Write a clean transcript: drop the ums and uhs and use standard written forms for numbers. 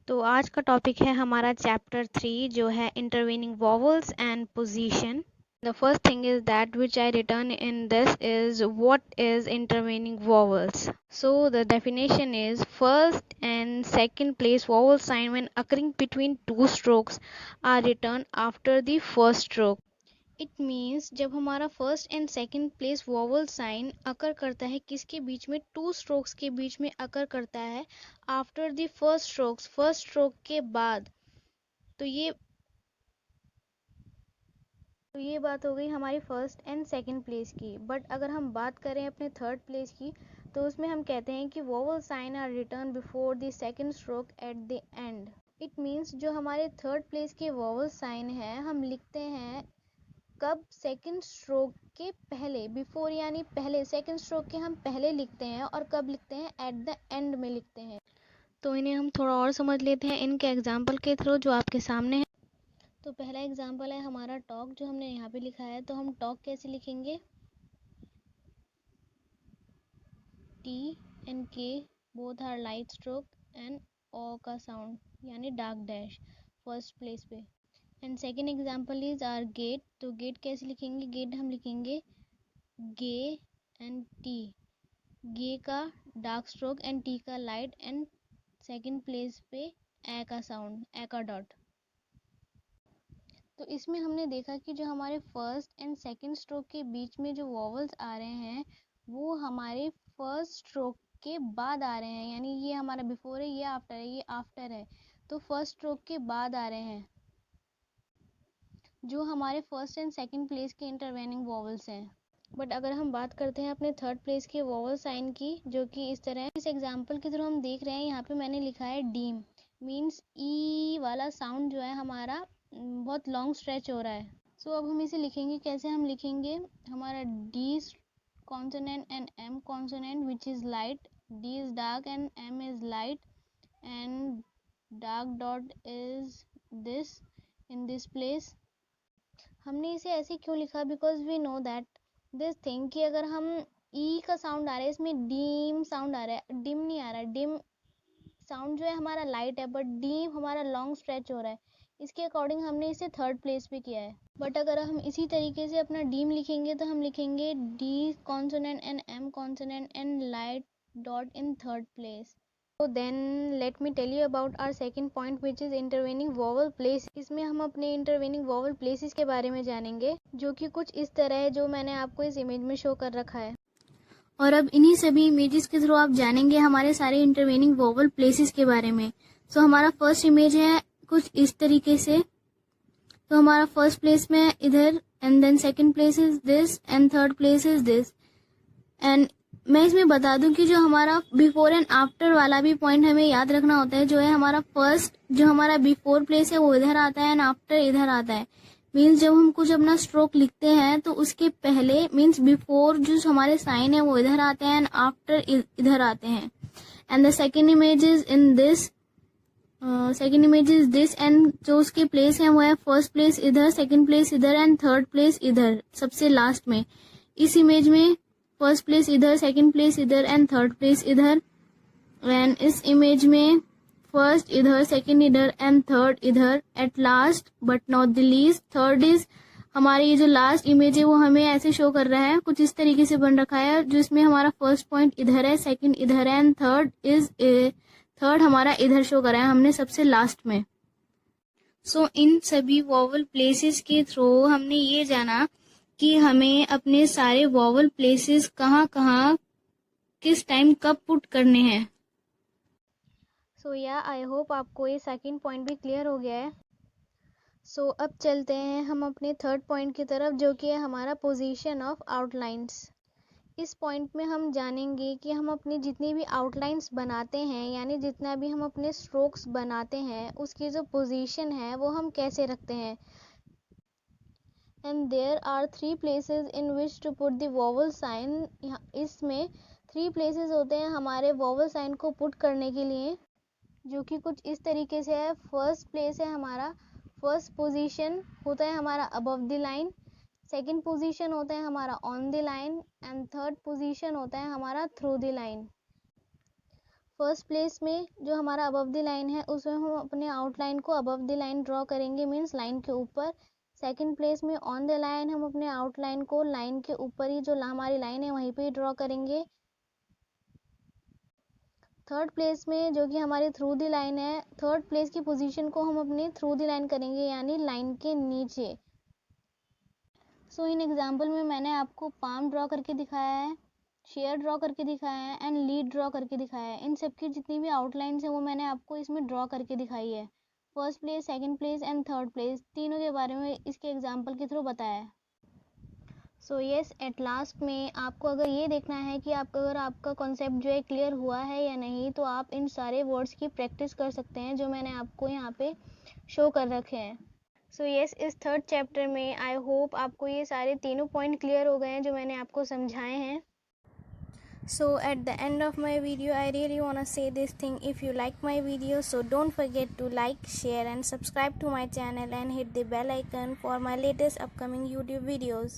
तो आज का टॉपिक है हमारा चैप्टर 3 जो है intervening vowels and position. The first thing is that which I written in this is what is intervening vowels. So the definition is first and second place vowel sign when occurring between two strokes are written after the first stroke. It means जब हमारा first and second place vowel sign occur करता है किसके बीच में, to strokes के बीच में अकर करता है after the first strokes, first stroke के बाद. तो ये बात हो गई हमारी फर्स्ट एंड सेकंड प्लेस की. बट अगर हम बात करें अपने थर्ड प्लेस की तो उसमें हम कहते हैं कि vowel sign are return before the second stroke at the end. It means जो हमारे थर्ड प्लेस के वॉवल साइन है हम लिखते हैं कब, सेकंड स्ट्रोक के पहले, बिफोर यानी पहले, सेकंड स्ट्रोक के हम पहले लिखते हैं और कब लिखते हैं, एट द एंड में लिखते हैं. तो इन्हें हम थोड़ा और समझ लेते हैं इनके एग्जाम्पल के थ्रू जो आपके सामने है. तो पहला एग्जाम्पल है हमारा टॉक जो हमने यहाँ पे लिखा है. तो हम टॉक कैसे लिखेंगे, T and K both are light stroke and O का साउंड यानी डार्क डैश फर्स्ट प्लेस पे. And second example is our gate. तो गेट कैसे लिखेंगे, गेट हम लिखेंगे गे एंड टी, गे का डार्क स्ट्रोक एंड टी का लाइट एंड सेकेंड प्लेस पे ए का साउंड, ए का डॉट. तो इसमें हमने देखा कि जो हमारे फर्स्ट एंड सेकेंड स्ट्रोक के बीच में जो वॉवल्स आ रहे हैं वो हमारे फर्स्ट स्ट्रोक के बाद आ रहे हैं, यानी ये हमारा बिफोर है, ये आफ्टर है, ये आफ्टर है. तो फर्स्ट स्ट्रोक के बाद आ रहे हैं जो हमारे फर्स्ट एंड सेकंड प्लेस के इंटरवेनिंग वॉवल्स हैं. बट अगर हम बात करते हैं अपने थर्ड प्लेस के वॉवल साइन की जो कि इस तरह है. इस एग्जांपल के थ्रू हम देख रहे हैं यहाँ पे मैंने लिखा है डीम, मीन्स ई वाला साउंड जो है हमारा बहुत लॉन्ग स्ट्रेच हो रहा है. सो अब हम इसे लिखेंगे कैसे, हम लिखेंगे हमारा D consonant and M consonant which is light, D is dark and M is light and dark dot is this in this place. हमने इसे ऐसे क्यों लिखा, because we know that this thing कि अगर हम ई का साउंड आ रहा है इसमें डीम साउंड आ रहा है, डिम नहीं आ रहा है. डिम साउंड जो है हमारा लाइट है बट डीम हमारा लॉन्ग स्ट्रेच हो रहा है, इसके अकॉर्डिंग हमने इसे थर्ड प्लेस पे किया है. बट अगर हम इसी तरीके से अपना डीम लिखेंगे तो हम लिखेंगे D consonant and M consonant and light dot in third place. So then let me tell you about our second point which is intervening vowel place. इसमें हम अपने intervening vowel places के बारे में जानेंगे जो कि कुछ इस तरह है जो मैंने आपको इस इमेज में शो कर रखा है. और अब इन्हीं सभी इमेजेस के थ्रू आप जानेंगे हमारे सारे इंटरवेनिंग वॉवल प्लेसेस के बारे में. सो हमारा फर्स्ट इमेज है कुछ इस तरीके से. तो हमारा फर्स्ट प्लेस में इधर and then second place is this and third place is this. And मैं इसमें बता दूं कि जो हमारा बिफोर एंड आफ्टर वाला भी पॉइंट हमें याद रखना होता है. जो है हमारा फर्स्ट जो हमारा बिफोर प्लेस है वो इधर आता है एंड आफ्टर इधर आता है. मीन्स जब हम कुछ अपना स्ट्रोक लिखते हैं तो उसके पहले मीन्स बिफोर जो हमारे साइन है वो इधर आते हैं एंड आफ्टर इधर आते हैं. And the second image is in this, second image is this and जो उसके प्लेस है वो है फर्स्ट प्लेस इधर, सेकेंड प्लेस इधर एंड थर्ड प्लेस इधर सबसे लास्ट में. इस इमेज में फर्स्ट प्लेस इधर, सेकंड प्लेस इधर एंड थर्ड प्लेस इधर. एंड इस इमेज में फर्स्ट इधर, सेकंड इधर एंड थर्ड इधर. At last but not the least third is, हमारी ये जो लास्ट इमेज है वो हमें ऐसे शो कर रहा है, कुछ इस तरीके से बन रखा है जो इसमें हमारा फर्स्ट पॉइंट इधर है, सेकंड इधर है एंड थर्ड हमारा इधर शो कर रहा है हमने सबसे लास्ट में. सो इन सभी वॉवल प्लेसेस के थ्रू हमने ये जाना कि हमें अपने सारे वॉवल प्लेसेस कहाँ कहाँ किस टाइम कब पुट करने हैं. सो या आई होप आपको ये सेकंड पॉइंट भी क्लियर हो गया है. सो अब चलते हैं हम अपने थर्ड पॉइंट की तरफ जो कि है हमारा पोजीशन ऑफ आउटलाइंस. इस पॉइंट में हम जानेंगे कि हम अपनी जितनी भी आउटलाइंस बनाते हैं यानी जितना भी हम अपने स्ट्रोक्स बनाते हैं उसकी जो पोजीशन है वो हम कैसे रखते हैं. And there are three places in which to put the vowel sign. इसमें 3 places होते हैं हमारे vowel sign को पुट करने के लिए जो कि कुछ इस तरीके से है. फर्स्ट प्लेस है हमारा, फर्स्ट पोजीशन होता है हमारा above the line, second position होता है हमारा on the line and third position होता है हमारा through the line. First place में जो हमारा अबव द लाइन है उसमें हम अपने आउटलाइन को अबव द लाइन ड्रॉ करेंगे, मीन्स लाइन के ऊपर। सेकंड प्लेस में ऑन द लाइन हम अपने आउटलाइन को लाइन के ऊपर ही जो हमारी लाइन है वहीं पे ही ड्रॉ करेंगे। थर्ड प्लेस में जो कि हमारी थ्रू द लाइन है, थर्ड प्लेस की पोजीशन को हम अपने थ्रू द लाइन करेंगे, यानी लाइन के नीचे। सो इन एग्जांपल में मैंने आपको पाम ड्रॉ करके दिखाया है, शेयर ड्रॉ करके दिखाया है एंड लीड ड्रॉ करके दिखाया है। इन सबकी जितनी भी आउटलाइंस है वो मैंने आपको इसमें ड्रॉ करके दिखाई है। First place, second place and third place तीनों के बारे में इसके एग्जांपल के थ्रू बताया है। सो यस, एट लास्ट में आपको अगर ये देखना है कि अगर आपका कॉन्सेप्ट जो है क्लियर हुआ है या नहीं, तो आप इन सारे वर्ड्स की प्रैक्टिस कर सकते हैं जो मैंने आपको यहाँ पे शो कर रखे हैं। सो यस, इस थर्ड चैप्टर में आई होप आपको ये सारे तीनों पॉइंट क्लियर हो गए हैं जो मैंने आपको समझाए हैं। So at the end of my video, I really wanna say this thing: if you like my video, so don't forget to like, share and subscribe to my channel and hit the bell icon for my latest upcoming YouTube videos.